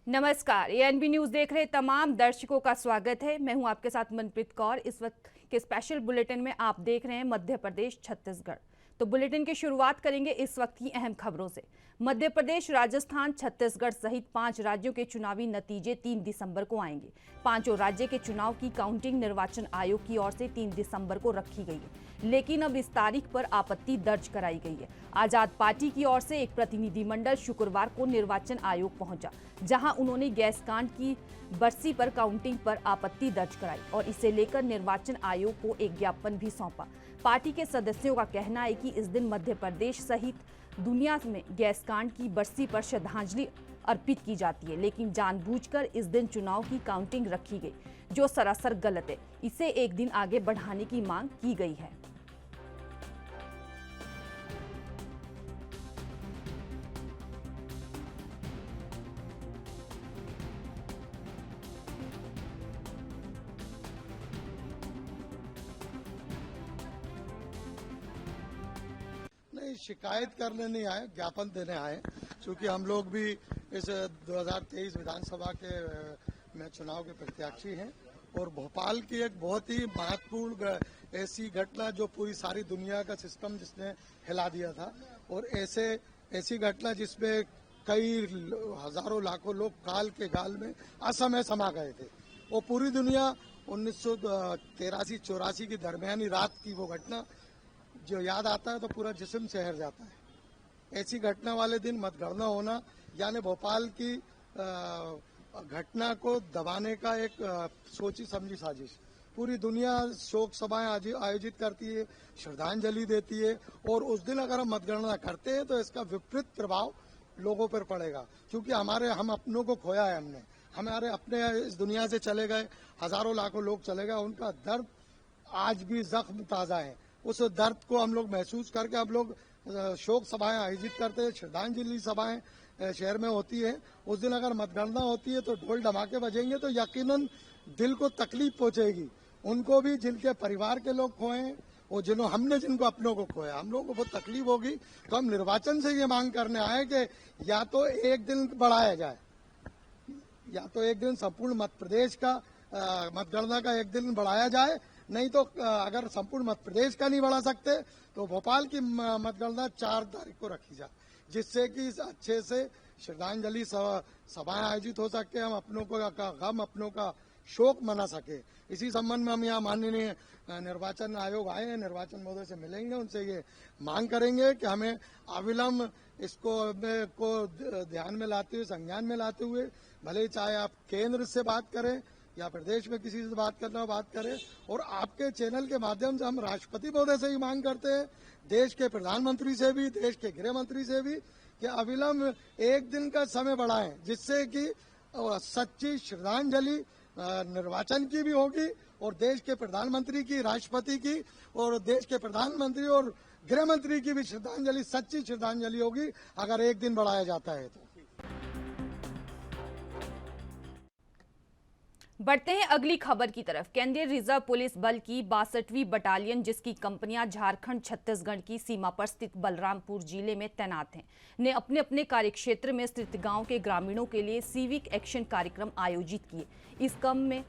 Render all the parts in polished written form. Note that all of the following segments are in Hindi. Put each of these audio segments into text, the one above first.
नमस्कार, एएनबी न्यूज देख रहे तमाम दर्शकों का स्वागत है। मैं हूं आपके साथ मनप्रीत कौर। इस वक्त के स्पेशल बुलेटिन में आप देख रहे हैं मध्य प्रदेश छत्तीसगढ़। तो बुलेटिन की शुरुआत करेंगे इस वक्त की अहम खबरों से। मध्य प्रदेश, राजस्थान, छत्तीसगढ़ सहित 5 राज्यों के चुनावी नतीजे 3 दिसंबर को आएंगे। पांचों राज्य के चुनाव की काउंटिंग निर्वाचन आयोग की ओर से 3 दिसंबर को रखी गई है, लेकिन अब इस तारीख पर आपत्ति दर्ज कराई गई है। आजाद पार्टी की ओर से एक प्रतिनिधिमंडल शुक्रवार को निर्वाचन आयोग पहुंचा, जहां उन्होंने गैस कांड की बरसी पर काउंटिंग पर आपत्ति दर्ज कराई और इसे लेकर निर्वाचन आयोग को एक ज्ञापन भी सौंपा। पार्टी के सदस्यों का कहना है कि इस दिन मध्य प्रदेश सहित दुनिया में गैस कांड की बरसी पर श्रद्धांजलि अर्पित की जाती है, लेकिन जानबूझकर इस दिन चुनाव की काउंटिंग रखी गई, जो सरासर गलत है। इसे एक दिन आगे बढ़ाने की मांग की गई है। नहीं, शिकायत करने नहीं आए, ज्ञापन देने आए। क्योंकि हम लोग भी इस 2023 विधानसभा के में चुनाव के प्रत्याशी हैं और भोपाल की एक बहुत ही महत्वपूर्ण ऐसी घटना जो पूरी सारी दुनिया का सिस्टम जिसने हिला दिया था, और ऐसी घटना जिसमें कई हजारों लाखों लोग काल के गाल में असमय समा गए थे। वो पूरी दुनिया 1983-84 की दरमियानी रात की वो घटना जो याद आता है तो पूरा जिस्म शहर जाता है। ऐसी घटना वाले दिन मतगणना होना यानी भोपाल की घटना को दबाने का एक सोची समझी साजिश। पूरी दुनिया शोक सभाएं आयोजित करती है, श्रद्धांजलि देती है, और उस दिन अगर हम मतगणना करते हैं तो इसका विपरीत प्रभाव लोगों पर पड़ेगा। क्योंकि हम अपनों को खोया है, हमारे अपने इस दुनिया से चले गए, हजारों लाखों लोग चले गए, उनका दर्द आज भी जख्म ताज़ा है। उस दर्द को हम लोग महसूस करके हम लोग शोक सभाएं आयोजित करते हैं, श्रद्धांजलि सभाएं शहर में होती है। उस दिन अगर मतगणना होती है तो ढोल धमाके बजेंगे तो यकीनन दिल को तकलीफ पहुंचेगी, उनको भी जिनके परिवार के लोग खोए और जिनको अपनों को खोया, हम लोगों को बहुत तकलीफ होगी। तो हम निर्वाचन से ये मांग करने आए कि या तो एक दिन बढ़ाया जाए, या तो एक दिन संपूर्ण मध्य प्रदेश का मतगणना का एक दिन बढ़ाया जाए, नहीं तो अगर संपूर्ण मध्य प्रदेश का नहीं बढ़ा सकते तो भोपाल की मतगणना 4 तारीख को रखी जाए, जिससे कि अच्छे से श्रद्धांजलि सभाएं आयोजित हो सके, हम अपनों का गम, अपनों का शोक मना सके। इसी संबंध में हम यहाँ माननीय निर्वाचन आयोग आए हैं, निर्वाचन महोदय से मिलेंगे, उनसे ये मांग करेंगे कि हमें अविलंब इसको को ध्यान में लाते हुए, संज्ञान में लाते हुए, भले चाहे आप केंद्र से बात करें या प्रदेश में किसी से बात करना बात करें, और आपके चैनल के माध्यम से हम राष्ट्रपति महोदय से ही मांग करते हैं, देश के प्रधानमंत्री से भी, देश के गृह मंत्री से भी, कि अविलंब एक दिन का समय बढ़ाएं, जिससे कि सच्ची श्रद्धांजलि निर्वाचन की भी होगी और देश के प्रधानमंत्री की, राष्ट्रपति की और देश के प्रधानमंत्री और गृह मंत्री की भी श्रद्धांजलि, सच्ची श्रद्धांजलि होगी अगर एक दिन बढ़ाया जाता है तो। बढ़ते हैं अगली खबर की तरफ। केंद्रीय रिजर्व पुलिस बल की 62वीं बटालियन, जिसकी कंपनियां झारखंड छत्तीसगढ़ की सीमा पर स्थित बलरामपुर जिले में तैनात हैं, ने अपने अपने कार्यक्षेत्र में स्थित गांव के ग्रामीणों के लिए सिविक एक्शन कार्यक्रम आयोजित किए। इस क्रम में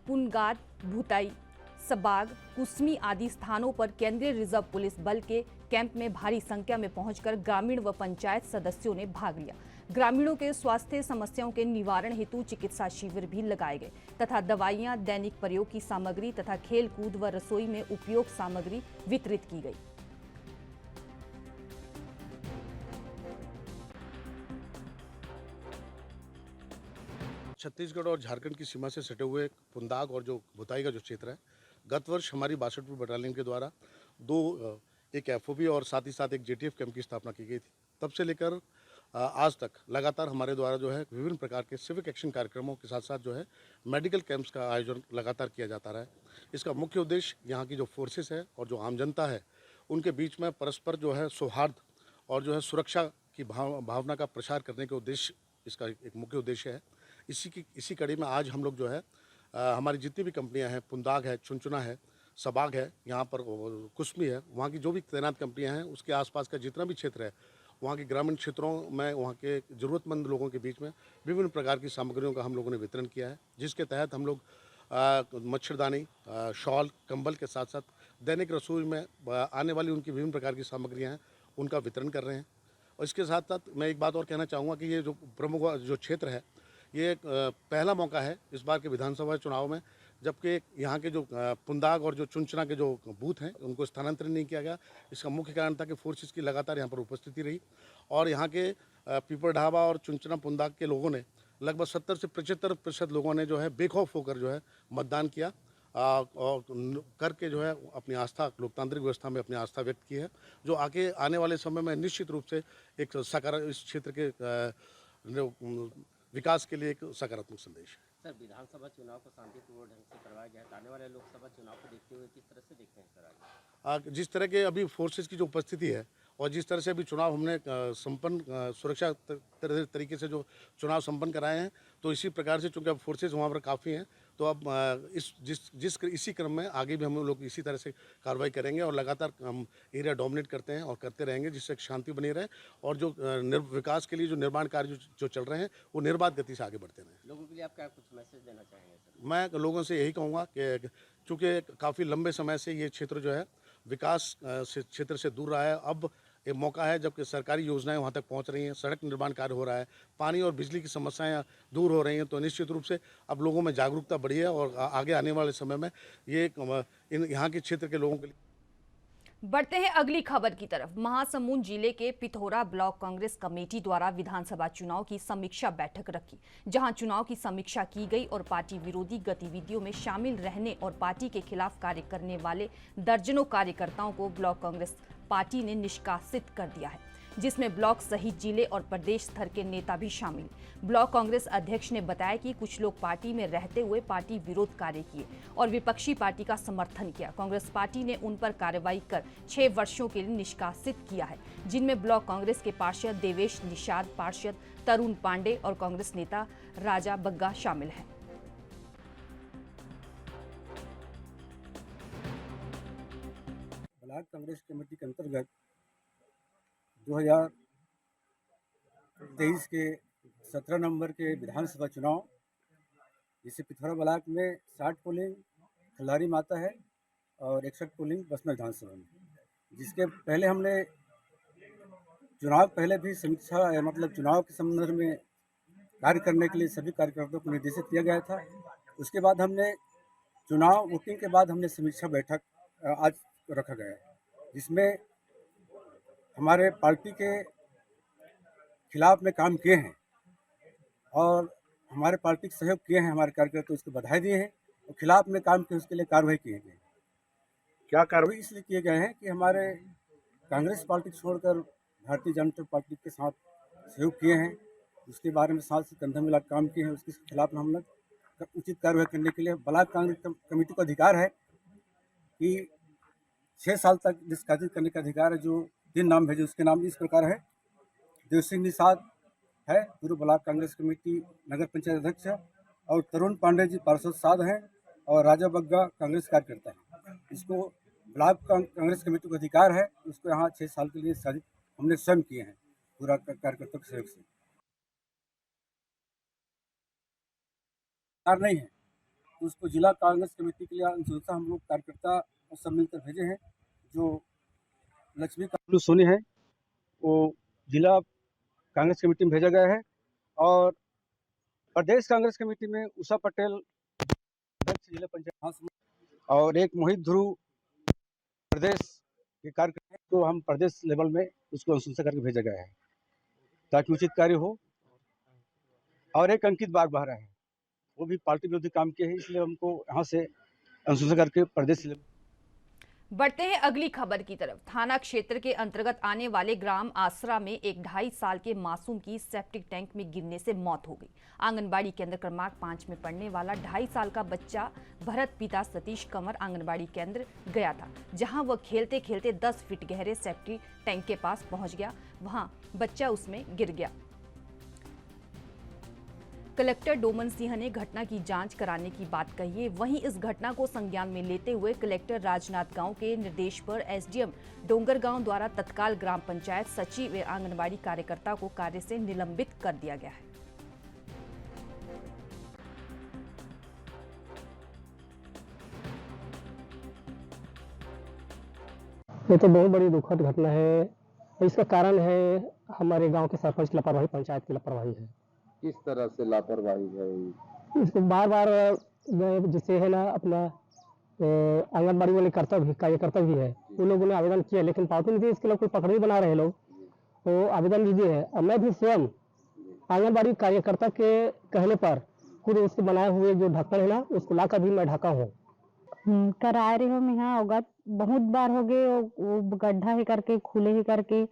पुनगार, भूताई, सबाग, कुसमी आदि स्थानों पर केंद्रीय रिजर्व पुलिस बल के कैंप में भारी संख्या में पहुंचकर ग्रामीण व पंचायत सदस्यों ने भाग लिया। ग्रामीणों के स्वास्थ्य समस्याओं के निवारण हेतु चिकित्सा शिविर भी लगाए गए तथा दवाइयां, दैनिक प्रयोग की सामग्री तथा खेल कूद व रसोई में उपयोग सामग्री वितरित की गई। छत्तीसगढ़ और झारखंड की सीमा से सटे हुए पुंदाग और जो भुताई का जो क्षेत्र है, गत वर्ष हमारी 62वीं बटालियन के द्वारा एक एफओबी और साथ ही साथ एक जेटीएफ कैंप की स्थापना की गई थी। तब से लेकर आज तक लगातार हमारे द्वारा जो है विभिन्न प्रकार के सिविक एक्शन कार्यक्रमों के साथ साथ जो है मेडिकल कैंप्स का आयोजन लगातार किया जाता रहा है। इसका मुख्य उद्देश्य यहाँ की जो फोर्सेस है और जो आम जनता है उनके बीच में परस्पर जो है सौहार्द और जो है सुरक्षा की भावना का प्रसार करने के उद्देश्य इसका एक मुख्य उद्देश्य है। इसी कड़ी में आज हम लोग जो है हमारी जितनी भी कंपनियां हैं, पुंदाग है, चुनचुना है, सबाग है, यहाँ पर कुसमी है, वहाँ की जो भी तैनात कंपनियां हैं उसके आसपास का जितना भी क्षेत्र है वहाँ के ग्रामीण क्षेत्रों में वहाँ के ज़रूरतमंद लोगों के बीच में विभिन्न प्रकार की सामग्रियों का हम लोगों ने वितरण किया है, जिसके तहत हम लोग मच्छरदानी, शॉल, कंबल के साथ साथ दैनिक रसोई में आने वाली उनकी विभिन्न प्रकार की सामग्रियाँ हैं, उनका वितरण कर रहे हैं। और इसके साथ साथ मैं एक बात और कहना चाहूँगा कि ये जो प्रमुख जो क्षेत्र है, ये एक पहला मौका है इस बार के विधानसभा चुनाव में, जबकि यहाँ के जो पुंदाग और जो चुनचुना के जो बूथ हैं उनको स्थानांतरित नहीं किया गया। इसका मुख्य कारण था कि फोर्सेस की लगातार यहाँ पर उपस्थिति रही और यहाँ के पीपर ढाबा और चुनचुना पुंदाग के लोगों ने लगभग 70 से 75% लोगों ने जो है बेखौफ होकर जो है मतदान किया और करके जो है अपनी आस्था लोकतांत्रिक व्यवस्था में अपनी आस्था व्यक्त की है, जो आने वाले समय में निश्चित रूप से एक इस क्षेत्र के विकास के लिए एक सकारात्मक संदेश है। सर, विधानसभा चुनाव को शांतिपूर्ण ढंग से करवाया गया है। आने वाले लोकसभा चुनाव को देखते हुए किस तरह से देखते हैं सर आगे? जिस तरह के अभी फोर्सेस की जो उपस्थिति है और जिस तरह से अभी चुनाव हमने संपन्न सुरक्षा तरीके से जो चुनाव संपन्न कराए हैं, तो इसी प्रकार से चूँकि अब फोर्सेस वहाँ पर काफ़ी हैं, तो अब इसी क्रम में आगे भी हम लोग इसी तरह से कार्रवाई करेंगे और लगातार हम एरिया डोमिनेट करते हैं और करते रहेंगे, जिससे शांति बनी रहे और जो विकास के लिए जो निर्माण कार्य जो चल रहे हैं वो निर्बाध गति से आगे बढ़ते रहें। लोगों के लिए आप क्या कुछ मैसेज देना चाहेंगे सर? मैं लोगों से यही कहूँगा कि चूँकि काफ़ी लंबे समय से ये क्षेत्र जो है विकास से क्षेत्र से दूर रहा है, अब एक मौका है जबकि सरकारी योजनाएं वहाँ तक पहुँच रही हैं, सड़क निर्माण कार्य हो रहा है, पानी और बिजली की समस्याएं दूर हो रही हैं, तो निश्चित रूप से अब लोगों में जागरूकता बढ़ी है और आगे आने वाले समय में ये यहाँ के क्षेत्र के लोगों के लिए। बढ़ते हैं अगली खबर की तरफ। महासमुंद जिले के पिथौरा ब्लॉक कांग्रेस कमेटी द्वारा विधानसभा चुनाव की समीक्षा बैठक रखी, जहां चुनाव की समीक्षा की गई और पार्टी विरोधी गतिविधियों में शामिल रहने और पार्टी के खिलाफ कार्य करने वाले दर्जनों कार्यकर्ताओं को ब्लॉक कांग्रेस पार्टी ने निष्कासित कर दिया है, जिसमें ब्लॉक सहित जिले और प्रदेश स्तर के नेता भी शामिल। ब्लॉक कांग्रेस अध्यक्ष ने बताया कि कुछ लोग पार्टी में रहते हुए पार्टी विरोध कार्य किए और विपक्षी पार्टी का समर्थन किया। कांग्रेस पार्टी ने उन पर कार्रवाई कर 6 वर्षों के लिए निष्कासित किया है, जिनमें ब्लॉक कांग्रेस के पार्षद देवेश निषाद, पार्षद तरुण पांडे और कांग्रेस नेता राजा बग्गा शामिल हैं। ब्लॉक कांग्रेस कमेटी के अंतर्गत 2023 के 17 नवंबर के विधानसभा चुनाव, जिसे पिथौरा ब्लॉक में 60 पोलिंग खल्लारी माता है और 61 पोलिंग बसना विधानसभा में, जिसके पहले हमने चुनाव पहले भी समीक्षा मतलब चुनाव के संदर्भ में कार्य करने के लिए सभी कार्यकर्ताओं को निर्देशित किया गया था। उसके बाद हमने चुनाव वोटिंग के बाद हमने समीक्षा बैठक आज रखा गया है, जिसमें हमारे पार्टी के खिलाफ में काम किए हैं और हमारे पार्टी के सहयोग किए हैं, हमारे कार्यकर्ता उसको बधाई दिए हैं और खिलाफ में काम किए उसके लिए कार्रवाई किए गए। क्या कार्रवाई इसलिए किए गए हैं कि हमारे कांग्रेस पार्टी छोड़कर भारतीय जनता पार्टी के साथ सहयोग किए हैं, उसके बारे में साथ से कंधा मिला काम किए हैं, उसके खिलाफ हम लोग उचित कार्रवाई करने के लिए ब्लॉक कांग्रेस कमेटी को अधिकार है कि 6 साल तक निष्कासित करने का अधिकार है। जो 3 नाम भेजे उसके नाम इस प्रकार है: देवेश निषाद है पूर्व ब्लॉक कांग्रेस कमेटी नगर पंचायत अध्यक्ष, और तरुण पांडे जी पार्षद साध हैं, और राजा बग्गा कांग्रेस कार्यकर्ता है। इसको ब्लॉक कांग्रेस कमेटी को अधिकार है, उसको यहाँ 6 साल के लिए निष्कासित हमने स्वयं किए हैं पूरा कार्यकर्ताओं के सहयोग से। नहीं है तो उसको जिला कांग्रेस कमेटी के लिए अनुशंसा हम लोग कार्यकर्ता और सब मिलकर भेजे हैं। जो लक्ष्मी कालू सोनी है वो जिला कांग्रेस कमेटी में भेजा गया है, और प्रदेश कांग्रेस कमेटी में उषा पटेल अध्यक्ष जिला पंचायत, और एक मोहित ध्रुव प्रदेश के कार्यकर्ता को हम प्रदेश लेवल में उसको अनुशंसा करके भेजा गया है ताकि उचित कार्य हो। और एक अंकित बाग बहरा है, वो भी पार्टी विरोधी काम किए हैं, इसलिए हमको यहाँ से अनुशंसा करके प्रदेश। बढ़ते हैं अगली खबर की तरफ। थाना क्षेत्र के अंतर्गत आने वाले ग्राम आसरा में एक 2.5 साल के मासूम की सेप्टिक टैंक में गिरने से मौत हो गई। आंगनबाड़ी केंद्र क्रमांक 5 में पढ़ने वाला 2.5 साल का बच्चा भरत पिता सतीश कंवर आंगनबाड़ी केंद्र गया था, जहां वह खेलते खेलते 10 फीट गहरे सेप्टिक टैंक के पास पहुंच गया। वहां बच्चा उसमें गिर गया। कलेक्टर डोमन सिंह ने घटना की जांच कराने की बात कही है। वहीं इस घटना को संज्ञान में लेते हुए कलेक्टर राजनाथ गांव के निर्देश पर एसडीएम डोंगरगांव द्वारा तत्काल ग्राम पंचायत सचिव व आंगनबाड़ी कार्यकर्ता को कार्य से निलंबित कर दिया गया है। ये तो बहुत बड़ी दुखद घटना है। इसका कारण है हमारे गांव के सरपंच की लापरवाही, पंचायत की लापरवाही है। किस तरह से लापरवाही है? इसको बार बार जिससे है ना अपना आंगनबाड़ी वाले कार्यकर्ता भी है, उन लोगों ने आवेदन किया लेकिन पावती नहीं दी। इसके लिए कोई पकड़ भी बना रहे लोग, तो आवेदन भी दिए है। और मैं भी स्वयं आंगनबाड़ी कार्यकर्ता के कहने पर खुद उसके बनाए हुए जो ढक्कन है ना, उसको लाकर भी मैं ढका हूँ। करा रहे हो यहाँ अवगत बहुत बार हो गए, वो गड्ढा ही करके खुले ही करके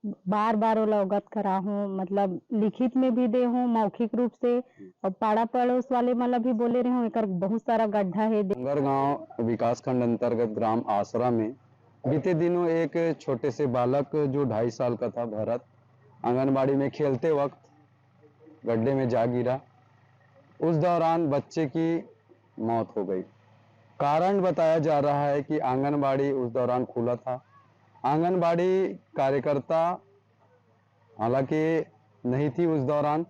बार बार अवगत करा हूँ, मतलब लिखित में भी दे हूँ, मौखिक रूप से। और पाड़ा पड़ोस वाले मतलब भी बोले रहे हूँ बहुत सारा गड्ढा है। डोंगरगांव विकास खंड अंतर्गत ग्राम आसरा में बीते दिनों एक छोटे से बालक जो 2.5 साल का था, भरत, आंगनबाड़ी में खेलते वक्त गड्ढे में जा गिरा। उस दौरान बच्चे की मौत हो गई। कारण बताया जा रहा है कि आंगनबाड़ी उस दौरान खुला था। आंगनबाड़ी कार्यकर्ता हालांकि नहीं थी उस दौरान,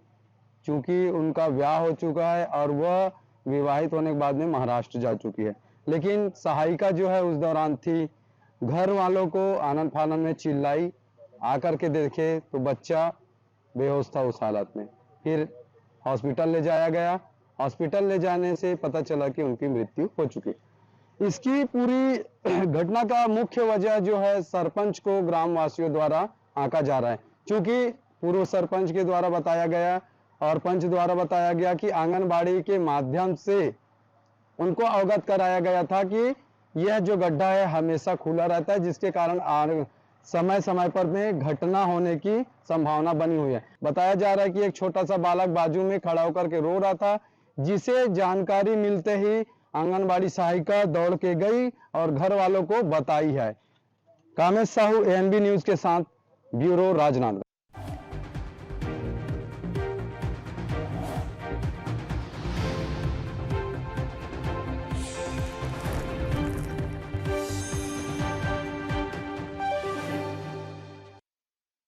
क्योंकि उनका ब्याह हो चुका है और वह विवाहित होने के बाद में महाराष्ट्र जा चुकी है। लेकिन सहायिका जो है उस दौरान थी। घर वालों को आनन फानन में चिल्लाई, आकर के देखे तो बच्चा बेहोश था उस हालत में। फिर हॉस्पिटल ले जाया गया। हॉस्पिटल ले जाने से पता चला कि उनकी मृत्यु हो चुकी। इसकी पूरी घटना का मुख्य वजह जो है सरपंच को ग्राम वासियों द्वारा आंका जा रहा है, क्योंकि पूर्व सरपंच के द्वारा बताया गया और पंच द्वारा बताया गया कि आंगनबाड़ी के माध्यम से उनको अवगत कराया गया था कि यह जो गड्ढा है हमेशा खुला रहता है, जिसके कारण समय समय पर में घटना होने की संभावना बनी हुई है। बताया जा रहा है कि एक छोटा सा बालक बाजू में खड़ा होकर के रो रहा था, जिसे जानकारी मिलते ही आंगनबाड़ी सहायिका दौड़ के गई और घर वालों को बताई है। कामेश साहू, एएनबी न्यूज के साथ, ब्यूरो, राजनांदगांव।